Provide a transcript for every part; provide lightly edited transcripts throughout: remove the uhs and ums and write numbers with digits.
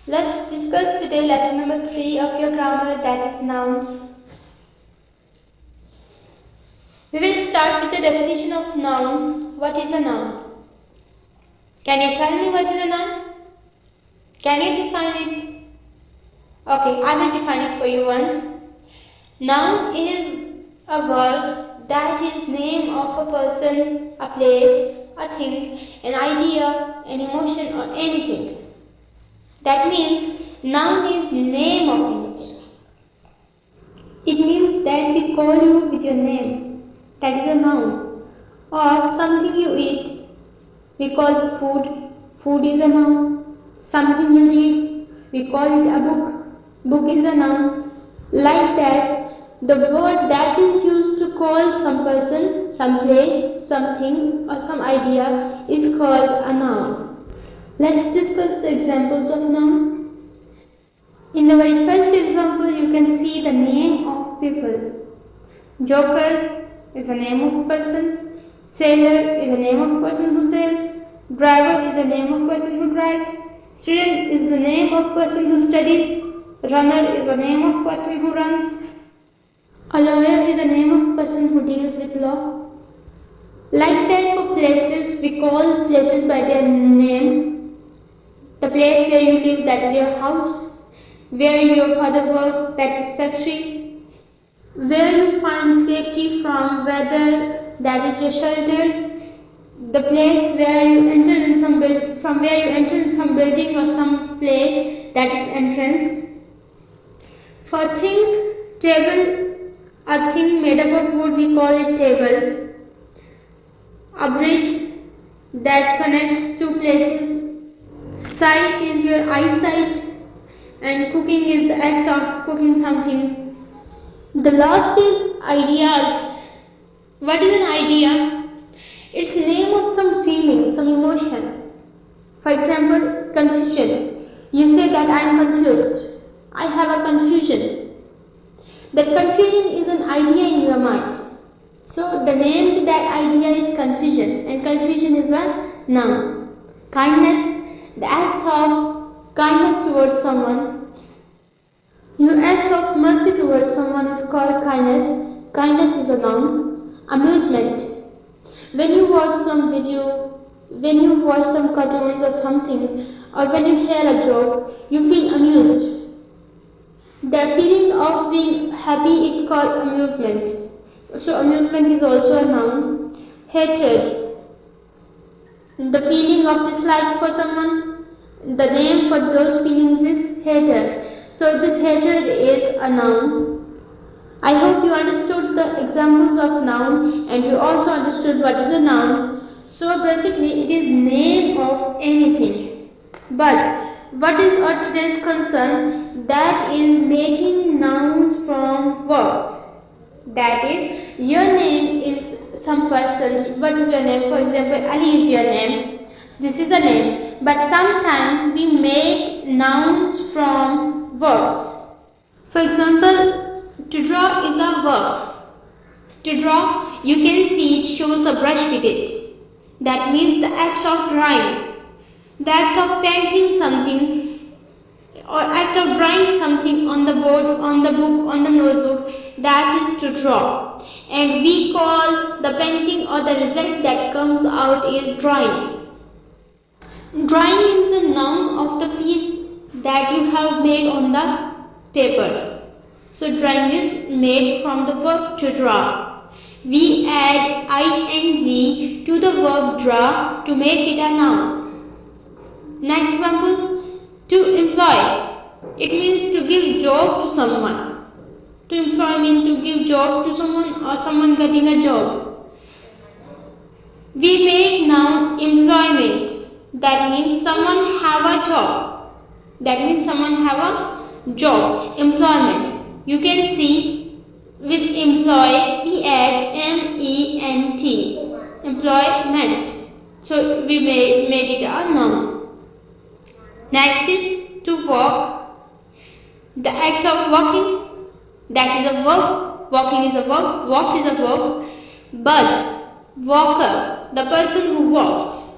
Let's discuss today lesson number 3 of your grammar, that is nouns. We will start with the definition of noun. What is a noun? Can you tell me what is a noun? Can you define it? Okay, I will define it for you once. Noun is a word that is name of a person, a place, a thing, an idea, an emotion or anything. That means noun is name of it. It means that we call you with your name. That is a noun. Or something you eat. We call it food. Food is a noun. Something you read. We call it a book. Book is a noun. Like that, the word that is used to call some person, some place, something or some idea is called a noun. Let's discuss the examples of noun. In the very first example, you can see the name of people. Joker is a name of person. Sailor is a name of person who sails. Driver is a name of person who drives. Student is the name of person who studies. Runner is a name of person who runs. A lawyer is a name of person who deals with law. Like that, for places, we call places by their name. The place where you live, that is your house. Where your father works, that is factory. Where you find safety from weather, that is your shelter. The place where you enter in some from where you enter in some building or some place, that is entrance. For things, table, a thing made up of wood, we call it table. A bridge that connects two places. Sight is your eyesight, and cooking is the act of cooking something. The last is ideas. What is an idea? It's the name of some feeling, some emotion. For example, confusion. You say that I am confused. I have a confusion. That confusion is an idea in your mind. So the name to that idea is confusion, and confusion is a noun. Kindness, the act of kindness towards someone. Your act of mercy towards someone is called kindness. Kindness is a noun. Amusement. When you watch some video, when you watch some cartoons or something, or when you hear a joke, you feel amused. The feeling of being happy is called amusement. So amusement is also a noun. Hatred. The feeling of dislike for someone, the name for those feelings is hatred. So this hatred is a noun. I hope you understood the examples of noun and you also understood what is a noun. So basically it is name of anything. But what is our today's concern? That is making nouns from verbs. That is, your name is some person. What is your name? For example, Ali is your name. This is a name. But sometimes we make nouns from verbs. For example, to draw is a verb. To draw, you can see it shows a brush with it. That means the act of drawing. The act of painting something or act of drawing something on the board, on the book, on the notebook, that is to draw. And we call the painting or the result that comes out is drawing. Drawing is the noun of the piece that you have made on the paper. So drawing is made from the verb to draw. We add ing to the verb draw to make it a noun. Next example, to employ. It means to give job to someone. To employ means to give job to someone or someone getting a job. We make noun employment. That means someone have a job. That means someone have a job. Employment. You can see with employ we add ment. Employment. So we made it a noun. Next is to walk. The act of walking, that is a verb. Walking is a verb. Walk is a verb. But walker, the person who walks.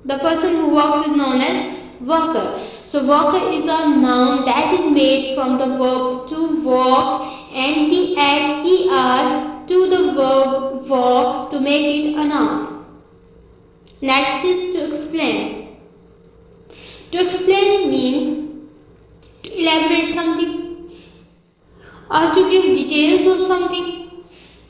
The person who walks is known as walker. So walker is a noun that is made from the verb to walk, and we add er to the verb walk to make it a noun. Next is to explain. To explain means to elaborate something or to give details of something.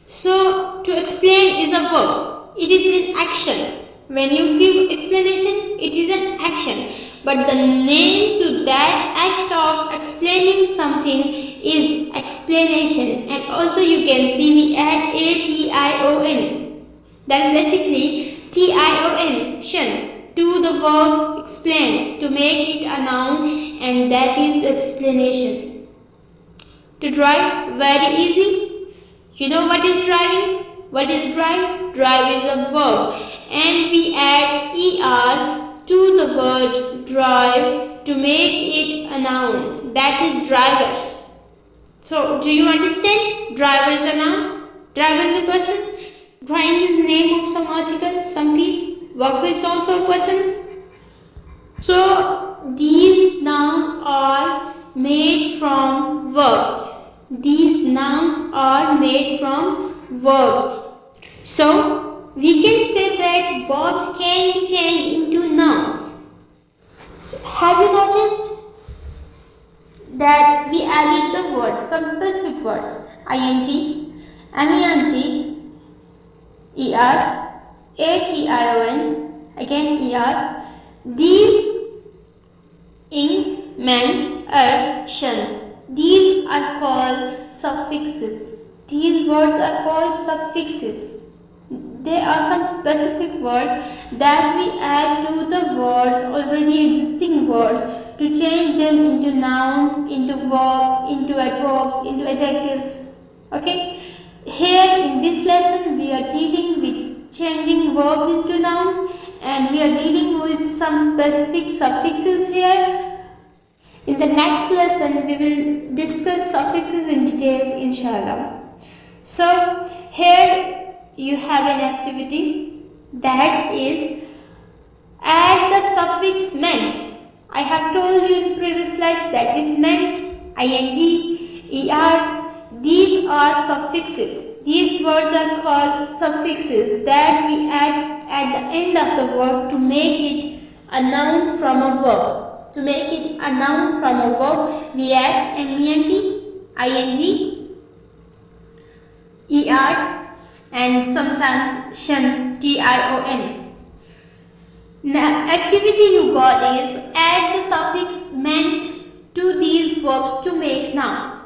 So to explain is a verb. It is an action. When you give explanation, it is an action. But the name to that act of explaining something is explanation. And also you can see we add A-T-I-O-N. That's basically T-I-O-N, shun, to the verb explain, to make it a noun, and that is explanation. To drive, very easy. You know what is driving? What is drive? Drive is a verb, and we add er to the word drive to make it a noun, that is driver. So do you understand? Driver is a noun, driver is a person, driving is the name of some article, some piece, worker is also a person. So these nouns are made from verbs. These nouns are made from verbs. So we can say that verbs can be changed into nouns. So have you noticed that we added the words, some specific words, ing, ment, er, ation, again er. These ing, ment, shun. These are called suffixes. These words are called suffixes. There are some specific words that we add to the words, already existing words, to change them into nouns, into verbs, into adverbs, into adjectives. Okay? Here in this lesson we are dealing with changing verbs into noun, and we are dealing with some specific suffixes here. In the next lesson we will discuss suffixes in details, inshallah. So here you have an activity, that is add the suffix ment. I have told you in previous slides that is ment, ing, er. These are suffixes. These words are called suffixes that we add at the end of the word to make it a noun from a verb. To make it a noun from a verb, we add ment, ing, er, and sometimes shun, tion. Now, activity you got is add the suffix ment to these verbs to make noun.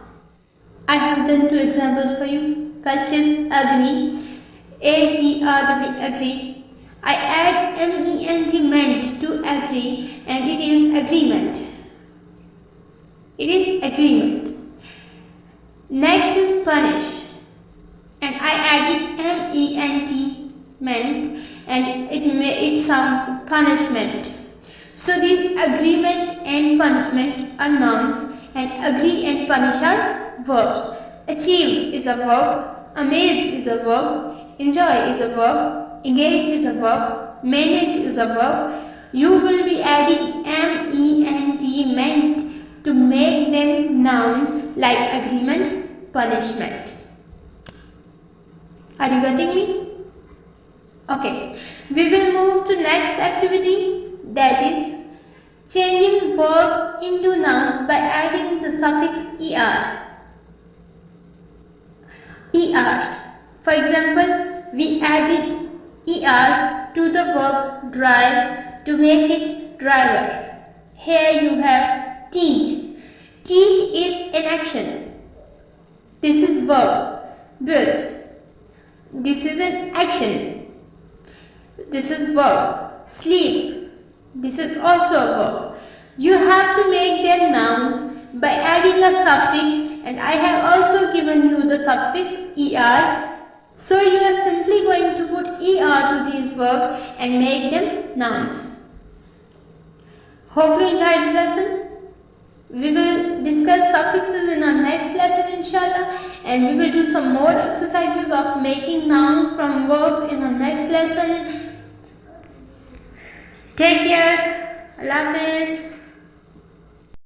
I have done two examples for you. First is agree, agree. I add ment to agree, and it is agreement. It is agreement. Next is punish, and I added ment, and it sounds punishment. So these agreement and punishment are nouns, and agree and punish are verbs. Achieve is a verb, amaze is a verb, enjoy is a verb, engage is a verb, manage is a verb. You will be adding ment to make them nouns like agreement, punishment. Are you getting me? Okay, we will move to next activity, that is changing verbs into nouns by adding the suffix er. For example, we added er to the verb drive to make it driver. Here you have teach. Teach is an action. This is verb. Build. This is an action. This is verb. Sleep. This is also a verb. You have to make them nouns by adding a suffix, and I have also given you the suffix er. So you are simply going to put er to these verbs and make them nouns. Hope you enjoyed the lesson. We will discuss suffixes in our next lesson, inshallah, and we will do some more exercises of making nouns from verbs in our next lesson. Take care. Allah Hafiz.